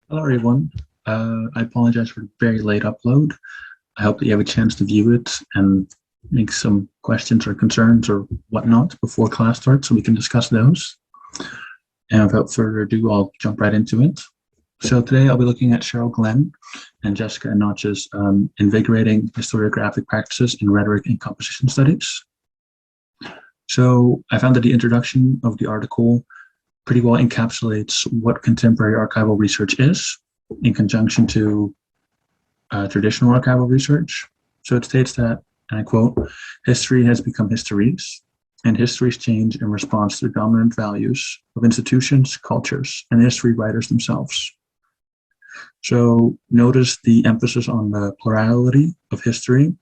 Hello, everyone. I apologize for the very late upload. I hope that you have a chance to view it and make some questions or concerns or whatnot before class starts so we can discuss those. And without further ado, I'll jump right into it. So today I'll be looking at Cheryl Glenn and Jessica Notch's invigorating historiographic practices in rhetoric and composition studies. So I found that the introduction of the article pretty well encapsulates what contemporary archival research is in conjunction to traditional archival research. So it states that, and I quote, history has become histories, and histories change in response to the dominant values of institutions, cultures, and history writers themselves. So notice the emphasis on the plurality of history,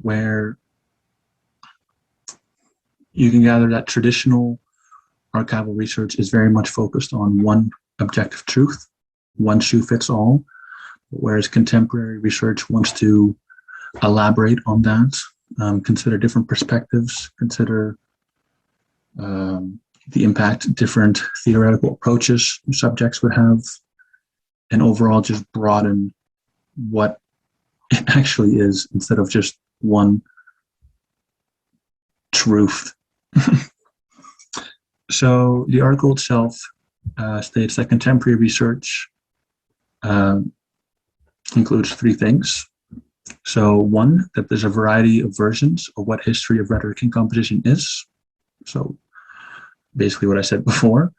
where you can gather that traditional archival research is very much focused on one objective truth, one shoe fits all, whereas contemporary research wants to elaborate on that, consider different perspectives, consider the impact different theoretical approaches subjects would have, and overall just broaden what it actually is instead of just one truth. So the article itself states that contemporary research includes three things. So one, that there's a variety of versions of what history of rhetoric and composition is. So basically what I said before.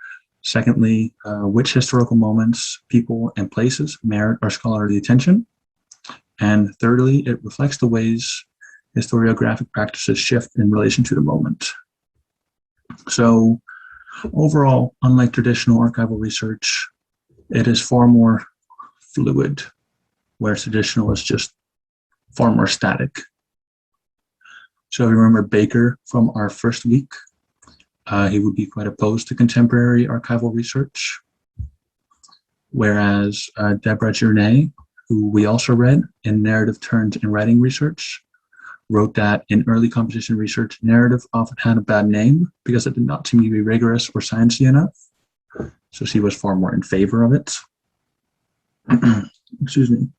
Secondly, which historical moments, people, and places merit our scholarly attention. And thirdly, it reflects the ways historiographic practices shift in relation to the moment. So overall, unlike traditional archival research, it is far more fluid, whereas traditional is just far more static. So if you remember Baker from our first week, he would be quite opposed to contemporary archival research, whereas Deborah Journay, who we also read in Narrative Turns in Writing Research, wrote that in early composition research, narrative often had a bad name because it did not seem to be rigorous or sciencey enough. So she was far more in favor of it. Excuse me.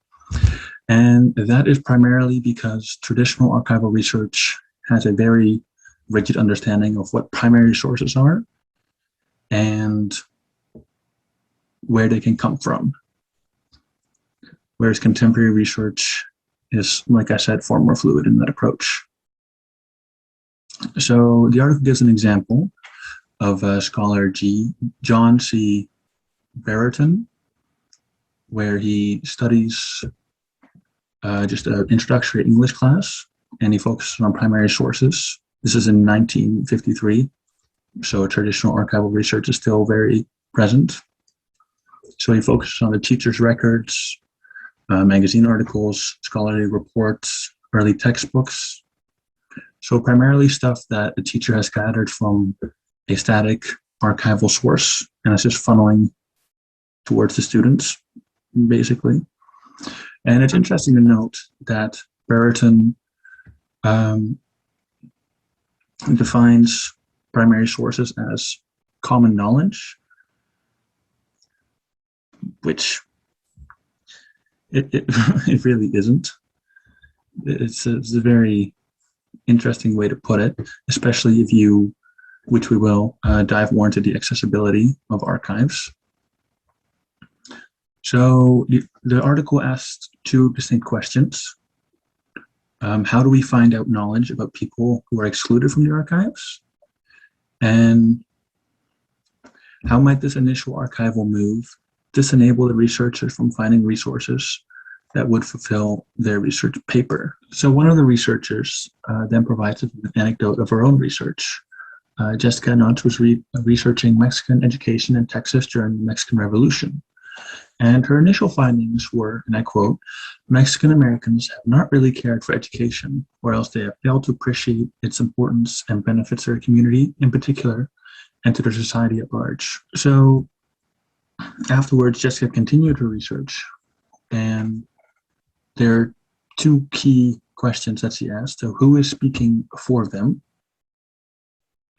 And that is primarily because traditional archival research has a very rigid understanding of what primary sources are and where they can come from. Whereas contemporary research is, like I said, far more fluid in that approach. So the article gives an example of scholar John C. Brereton, where he studies just an introductory English class, and he focuses on primary sources. This is in 1953, so traditional archival research is still very present. So he focuses on the teacher's records, magazine articles, scholarly reports, early textbooks. So primarily stuff that the teacher has gathered from a static archival source, and it's just funneling towards the students, basically. And it's interesting to note that Brereton defines primary sources as common knowledge, which it really isn't. It's a very interesting way to put it, especially if you, which we will, dive more into the accessibility of archives. So the article asks two distinct questions. How do we find out knowledge about people who are excluded from the archives? And how might this initial archival move disenable the researchers from finding resources that would fulfill their research paper? So one of the researchers then provides an anecdote of her own research. Jessica Notch was researching Mexican education in Texas during the Mexican Revolution. And her initial findings were, and I quote, Mexican Americans have not really cared for education, or else they have failed to appreciate its importance and benefits their community in particular, and to their society at large. So afterwards, Jessica continued her research, and there are two key questions that she asked. So who is speaking for them?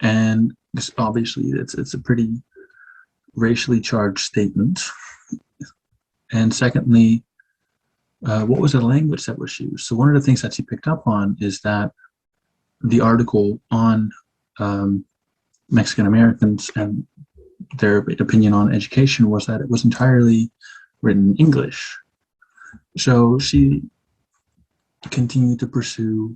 And this, obviously, it's a pretty racially charged statement. And secondly, what was the language that was used? So one of the things that she picked up on is that the article on Mexican Americans and their opinion on education was that it was entirely written in English. So she continued to pursue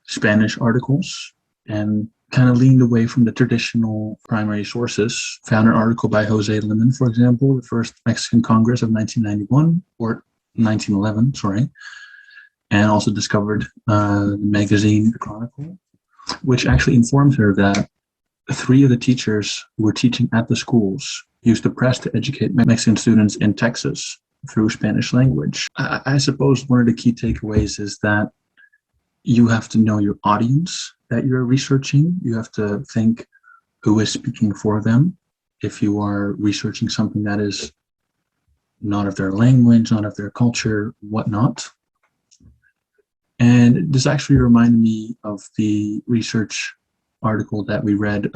Spanish articles and kind of leaned away from the traditional primary sources. Found an article by Jose Limon, for example, the first Mexican Congress of 1991, or 1911, sorry, and also discovered the magazine The Chronicle, which actually informed her that 3 of the teachers who were teaching at the schools used the press to educate Mexican students in Texas through Spanish language. I suppose one of the key takeaways is that you have to know your audience that you're researching. You have to think who is speaking for them. If you are researching something that is not of their language, not of their culture, whatnot. And this actually reminded me of the research article that we read,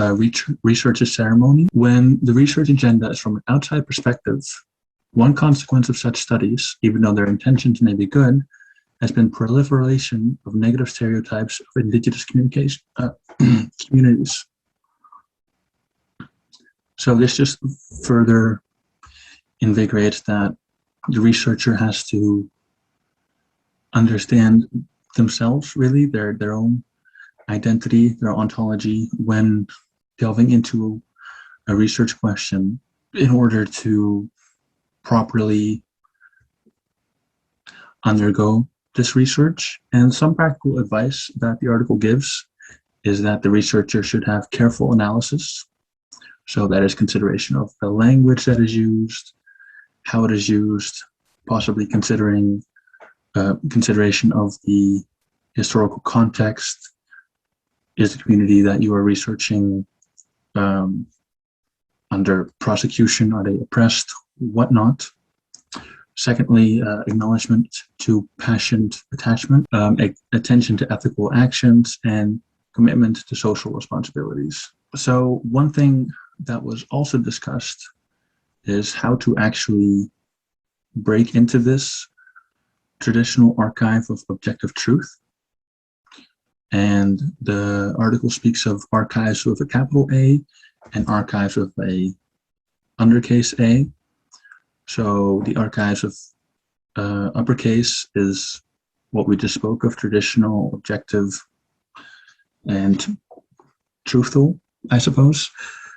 Research is Ceremony. When the research agenda is from an outside perspective, one consequence of such studies, even though their intentions may be good, has been proliferation of negative stereotypes of indigenous communities. So this just further invigorates that the researcher has to understand themselves, really, their own identity, their ontology, when delving into a research question in order to properly undergo this research. And some practical advice that the article gives is that the researcher should have careful analysis. So that is consideration of the language that is used, how it is used, possibly considering consideration of the historical context. Is the community that you are researching under prosecution? Are they oppressed? Whatnot. Secondly, acknowledgement to passionate attachment, attention to ethical actions, and commitment to social responsibilities. So one thing that was also discussed is how to actually break into this traditional archive of objective truth. And the article speaks of archives with a capital A and archives with a undercase A. So the archives of uppercase is what we just spoke of, traditional, objective, and truthful, I suppose.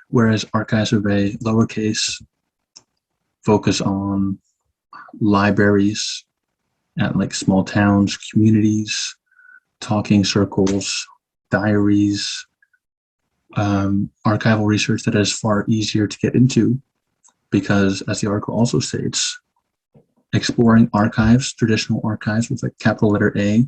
Whereas archives of a lowercase focus on libraries at like small towns, communities, talking circles, diaries, archival research that is far easier to get into because, as the article also states, exploring archives, traditional archives with a capital letter A,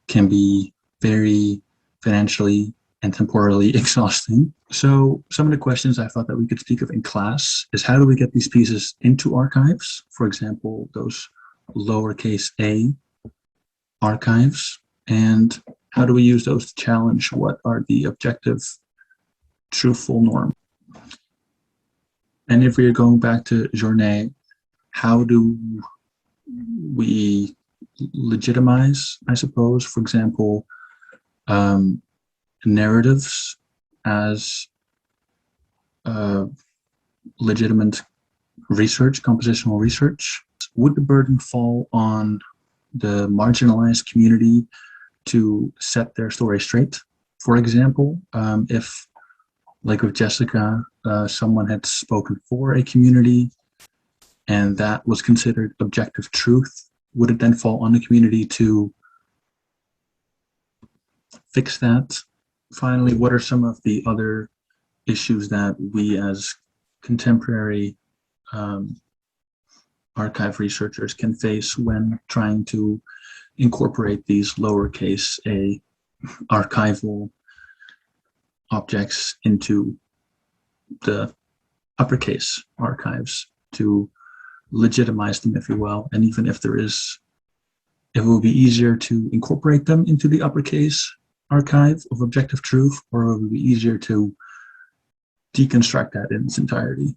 can be very financially and temporally exhausting. So some of the questions I thought that we could speak of in class is, how do we get these pieces into archives? For example, those lowercase a archives, and how do we use those to challenge what are the objective, truthful norm? And if we are going back to Journée, how do we legitimize, I suppose, for example, narratives as legitimate research, compositional research? Would the burden fall on the marginalized community to set their story straight? For example, if, like with Jessica, someone had spoken for a community and that was considered objective truth, would it then fall on the community to fix that? Finally, what are some of the other issues that we as contemporary archive researchers can face when trying to incorporate these lowercase a archival objects into the uppercase archives to legitimize them, if you will? And even if there is, it will be easier to incorporate them into the uppercase archive of objective truth, or it will be easier to deconstruct that in its entirety?